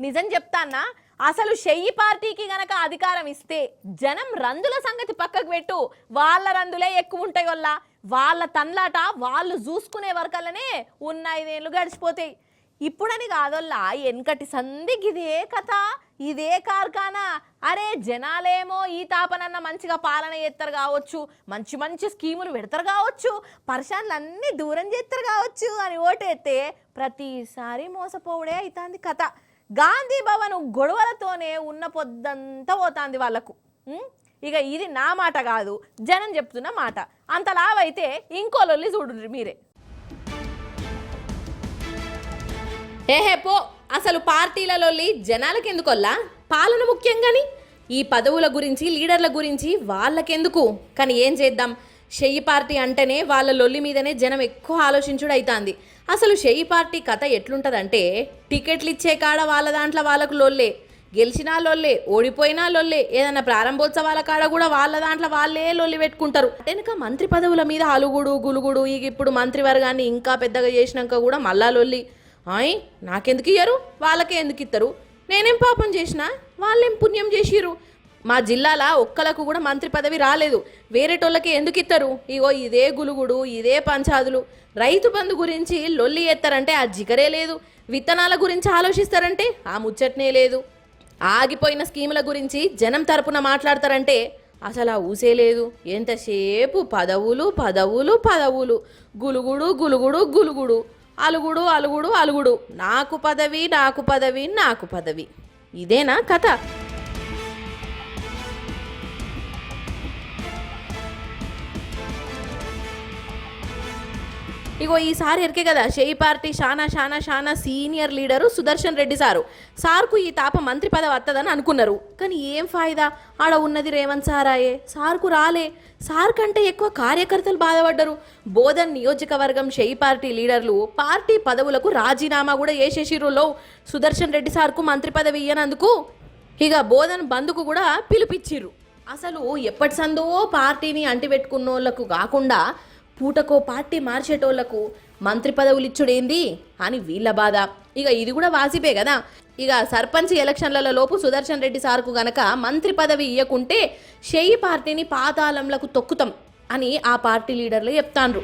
నిజం చెప్తాన్నా అసలు షెయ్యి పార్టీకి గనక అధికారం ఇస్తే జనం రందుల సంగతి పక్కకు పెట్టు, వాళ్ళ రందులే ఎక్కువ ఉంటాయి వల్ల వాళ్ళ తన్లాట వాళ్ళు చూసుకునే వరకల్లనే ఉన్న 5 ఏళ్ళు గడిచిపోతాయి. ఇప్పుడని కాదల్లా వెనకటి సంధికి ఇదే కథ, ఇదే కార్ఖానా. అరే జనాలేమో ఈ తాపనన్న మంచిగా పాలన చేస్తారు కావచ్చు, మంచి మంచి స్కీములు పెడతారు కావచ్చు, పరిశాన్లన్నీ దూరం చేస్తారు కావచ్చు అని ఓటేస్తే ప్రతిసారి మోసపోవడే అవుతుంది కథ. గాంధీ భవన్ గొడవలతోనే ఉన్న పొద్దంతా పోతుంది వాళ్ళకు. ఇక ఇది నా మాట కాదు, జనం చెప్తున్న మాట. అంత లావైతే ఇంకోలొల్లి చూడుర్రి మీరే. ఏహే పో, అసలు పార్టీలలోల్లి జనాలకి ఎందుకొల్లా, పాలన ముఖ్యంగాని ఈ పదవుల గురించి లీడర్ల గురించి వాళ్ళకెందుకు. కానీ ఏం చేద్దాం, షెయ్యి పార్టీ అంటేనే వాళ్ళ లొల్లి మీదనే జనం ఎక్కువ ఆలోచించుడు అవుతుంది. అసలు షెయ్యి పార్టీ కథ ఎట్లుంటుందంటే టికెట్లు ఇచ్చే కాడ వాళ్ళ దాంట్లో వాళ్ళకు లొల్లే, గెలిచినా లొల్లే, ఓడిపోయినా లొల్లే, ఏదైనా ప్రారంభోత్సవాల కాడ కూడా వాళ్ళ దాంట్లో వాళ్ళే లొల్లి పెట్టుకుంటారు. వెనుక మంత్రి పదవుల మీద అలుగుడు గులుగుడు. ఇక ఇప్పుడు మంత్రివర్గాన్ని ఇంకా పెద్దగా చేసినాక కూడా మళ్ళా లొల్లి. నాకెందుకు ఇయ్యరు, వాళ్ళకే ఎందుకు ఇస్తారు, నేనేం పాపం చేసినా వాళ్ళేం పుణ్యం చేసిరు, మా జిల్లాలో ఒక్కలకు కూడా మంత్రి పదవి రాలేదు, వేరేటోళ్ళకి ఎందుకు ఇస్తారు. ఇగో ఇదే గులుగుడు, ఇదే పంచాదులు. రైతు బంధు గురించి లొల్లి ఎత్తారంటే ఆ జిగరే లేదు, విత్తనాల గురించి ఆలోచిస్తారంటే ఆ ముచ్చట్నే లేదు, ఆగిపోయిన స్కీముల గురించి జనం తరపున మాట్లాడతారంటే అసలు ఆ ఊసే లేదు. ఎంతసేపు పదవులు పదవులు పదవులు, గులుగుడు గులుగుడు గులుగుడు, అలుగుడు అలుగుడు అలుగుడు, నాకు పదవి నాకు పదవి నాకు పదవి. ఇదేనా కథ? ఇగో ఈసారి ఎరికే కదా షెయ్యి పార్టీ షానా సీనియర్ లీడరు సుదర్శన్ రెడ్డి సార్కు ఈ తాప మంత్రి పదవి వస్తుందని అనుకున్నారు. కానీ ఏం ఫాయిదా, ఆడ ఉన్నది రేవంత్ సారాయే, సార్కు రాలే. సార్ కంటే ఎక్కువ కార్యకర్తలు బాధపడ్డరు. బోధన్ నియోజకవర్గం షెయ్యి పార్టీ లీడర్లు పార్టీ పదవులకు రాజీనామా కూడా చేసేసిరులో సుదర్శన్ రెడ్డి సార్కు మంత్రి పదవి ఇయ్యనందుకు. ఇక బోధన్ బంధుకు కూడా పిలిపిచ్చిర్రు. అసలు ఎప్పటి సందో పార్టీని అంటిపెట్టుకున్నోళ్లకు కాకుండా పూటకో పార్టీ మార్చేటోళ్లకు మంత్రి పదవులు ఇచ్చుడేంది అని వీళ్ళ బాధ. ఇక ఇది కూడా వాసిపే కదా. ఇక సర్పంచ్ ఎలక్షన్ల లోపు సుదర్శన్ రెడ్డి సార్కు గనక మంత్రి పదవి ఇయ్యకుంటే షెయ్యి పార్టీని పాతాళంలకు తొక్కుతాం అని ఆ పార్టీ లీడర్లు చెప్తాండ్రు.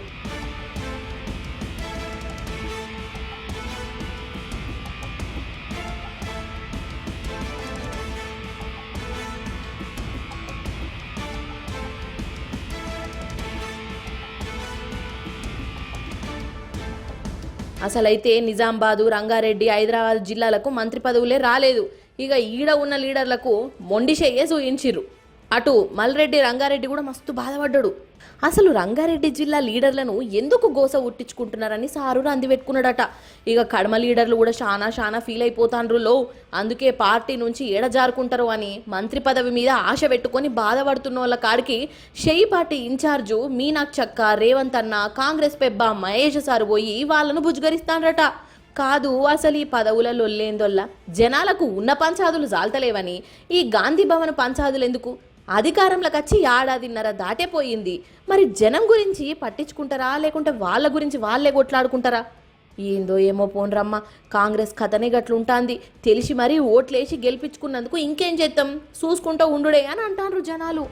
అసలైతే నిజామాబాదు, రంగారెడ్డి, హైదరాబాద్ జిల్లాలకు మంత్రి పదవులే రాలేదు. ఇక ఈడ ఉన్న లీడర్లకు మొండిషయ్యే చూయించిర్రు. అటు మల్రెడ్డి రంగారెడ్డి కూడా మస్తు బాధపడ్డాడు. అసలు రంగారెడ్డి జిల్లా లీడర్లను ఎందుకు గోస ఉట్టించుకుంటున్నారని సారు రంది పెట్టుకున్నాడట. ఇక కడమ లీడర్లు కూడా చాలా ఫీల్ అయిపోతాండ్రులో. అందుకే పార్టీ నుంచి ఏడజారుకుంటారు అని మంత్రి పదవి మీద ఆశ పెట్టుకొని బాధపడుతున్న వాళ్ళ కాడికి షెయ్యి పార్టీ ఇన్ఛార్జు మీనాక్షక్క, రేవంత్ అన్న, కాంగ్రెస్ పెబ్బ మహేష్ సారు పోయి వాళ్ళను బుజ్జగరిస్తాండ్రట. కాదు అసలు ఈ పదవుల లొల్లేందొల్ల జనాలకు ఉన్న పంచాదులు జాల్తలేవని ఈ గాంధీ భవన్ పంచాదులు ఎందుకు? అధికారంలోకి వచ్చి 1.5 ఏడాదిన్నర దాటేపోయింది. మరి జనం గురించి పట్టించుకుంటారా, లేకుంటే వాళ్ళ గురించి వాళ్ళే కొట్లాడుకుంటారా? ఏందో ఏమో పోన్రమ్మ, కాంగ్రెస్ కథనే గట్లుంటాంది. తెలిసి మరీ ఓట్లేసి గెలిపించుకున్నందుకు ఇంకేం చేద్దాం, చూసుకుంటూ ఉండుడే అని అంటారు జనాలు.